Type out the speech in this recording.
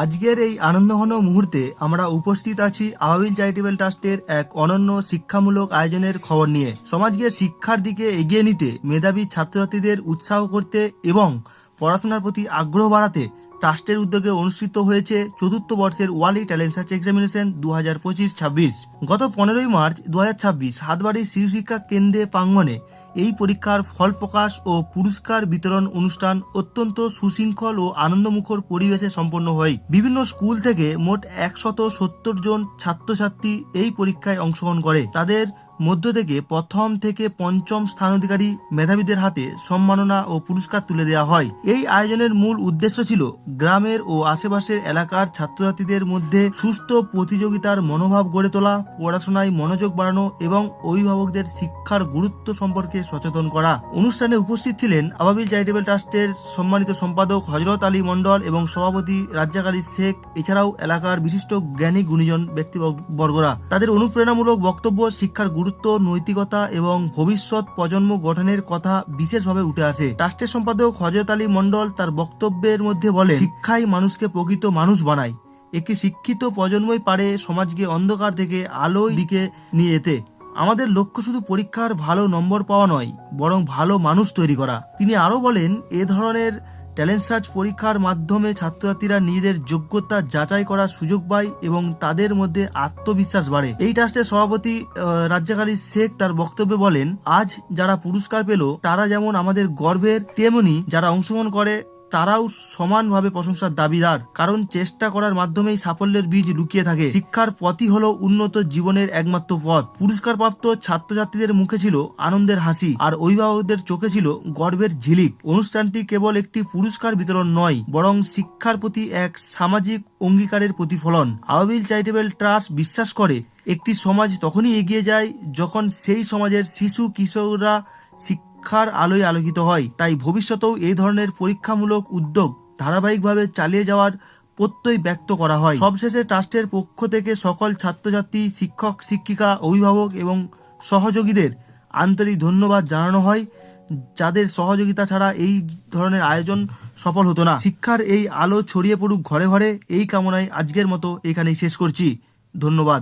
আজকের এই আনন্দঘন মুহূর্তে আমরা উপস্থিত আছি আবাবিল চ্যারিটেবল ট্রাস্টের এক অনন্য শিক্ষামূলক আয়োজনের খবর নিয়ে। সমাজকে শিক্ষার দিকে এগিয়ে নিতে, মেধাবী ছাত্রছাত্রীদের উৎসাহ করতে এবং পড়াশোনার প্রতি আগ্রহ বাড়াতে ট্রাস্টের উদ্যোগে অনুষ্ঠিত হয়েছে চতুর্থ বর্ষের ওয়ার্ল্ড ট্যালেন্ট সার্চ এক্সামিনেশন 2025-26। গত 15ই মার্চ 2026 হাতবাড়ি শিশু শিক্ষা কেন্দ্রে প্রাঙ্গণে এই পরীক্ষার ফল প্রকাশ ও পুরস্কার বিতরণ অনুষ্ঠান অত্যন্ত সুশৃঙ্খল ও আনন্দমুখর পরিবেশে সম্পন্ন হয়। বিভিন্ন স্কুল থেকে মোট 170 জন ছাত্রছাত্রী এই পরীক্ষায় অংশগ্রহণ করে। তাদের মধ্য থেকে প্রথম থেকে পঞ্চম স্থানাধিকারী মেধাবীদের হাতে সম্মাননা ও পুরস্কার তুলে দেওয়া হয়। এই আয়োজনের মূল উদ্দেশ্য ছিল গ্রামের ও আশেপাশের এলাকার ছাত্রছাত্রীদের মধ্যে সুস্থ প্রতিযোগিতার মনোভাব গড়ে তোলা, পড়াশোনায় মনোযোগ বাড়ানো এবং অভিভাবকদের শিক্ষার গুরুত্ব সম্পর্কে সচেতন করা। অনুষ্ঠানে উপস্থিত ছিলেন আবাবিল চ্যারিটেবল ট্রাস্টের সম্মানিত সম্পাদক হযরত আলী মন্ডল এবং সভাপতি রাজ্জাক আলী শেখ, এছাড়াও এলাকার বিশিষ্ট জ্ঞানী গুণীজন ব্যক্তিবর্গরা। তাদের অনুপ্রেরণামূলক বক্তব্য, শিক্ষার গুরুত্ব, নৈতিকতা এবং ভবিষ্যৎ প্রজন্ম গঠনের কথা বিশেষভাবে উঠে আসে। ট্রাস্টের সম্পাদক হযরত আলী মন্ডল তার বক্তব্যের মধ্যে বলেন, শিক্ষাই মানুষকে প্রকৃত মানুষ বানায়। একটি শিক্ষিত প্রজন্মই পারে সমাজকে অন্ধকার থেকে আলোর দিকে নিয়ে যেতে। আমাদের লক্ষ্য শুধু পরীক্ষার ভালো নম্বর পাওয়া নয়, বরং ভালো মানুষ তৈরি করা। তিনি আরো বলেন, এ ধরনের ট্যালেন্ট সার্চ পরীক্ষার মাধ্যমে ছাত্রছাত্রীরা নিজেদের যোগ্যতা যাচাই করার সুযোগ পায় এবং তাদের মধ্যে আত্মবিশ্বাস বাড়ে। এই ট্রাস্টের সভাপতি রাজ্জাক আলী শেখ তার বক্তব্যে বলেন, আজ যারা পুরস্কার পেল তারা যেমন আমাদের গর্বের, তেমনি যারা অংশগ্রহণ করে তারাও সমানভাবে প্রশংসার দাবিদার। কারণ চেষ্টা করার মাধ্যমেই সাফল্যের বীজ লুকিয়ে থাকে। শিক্ষার পথই হলো উন্নত জীবনের একমাত্র পথ। পুরস্কারপ্রাপ্ত ছাত্রছাত্রীদের মুখে ছিল আনন্দের হাসি, আর অভিভাবকদের চোখে ছিল গর্বের ঝিলিক। অনুষ্ঠানটি কেবল একটি পুরস্কার বিতরণ নয়, বরং শিক্ষার প্রতি এক সামাজিক অঙ্গীকারের প্রতিফলন। আবাবিল চ্যারিটেবল ট্রাস্ট বিশ্বাস করে, একটি সমাজ তখনই এগিয়ে যায় যখন সেই সমাজের শিশু কিশোররা শিক্ষার আলোয় আলোকিত হয়। তাই ভবিষ্যতেও এই ধরনের পরীক্ষামূলক উদ্যোগ ধারাবাহিকভাবে চালিয়ে যাওয়ার প্রত্যয় ব্যক্ত করা হয়। সবশেষে ট্রাস্টের পক্ষ থেকে সকল ছাত্রছাত্রী, শিক্ষক শিক্ষিকা, অভিভাবক এবং সহযোগীদের আন্তরিক ধন্যবাদ জানানো হয়, যাদের সহযোগিতা ছাড়া এই ধরনের আয়োজন সফল হতো না। শিক্ষার এই আলো ছড়িয়ে পড়ুক ঘরে ঘরে, এই কামনায় আজকের মতো এখানেই শেষ করছি। ধন্যবাদ।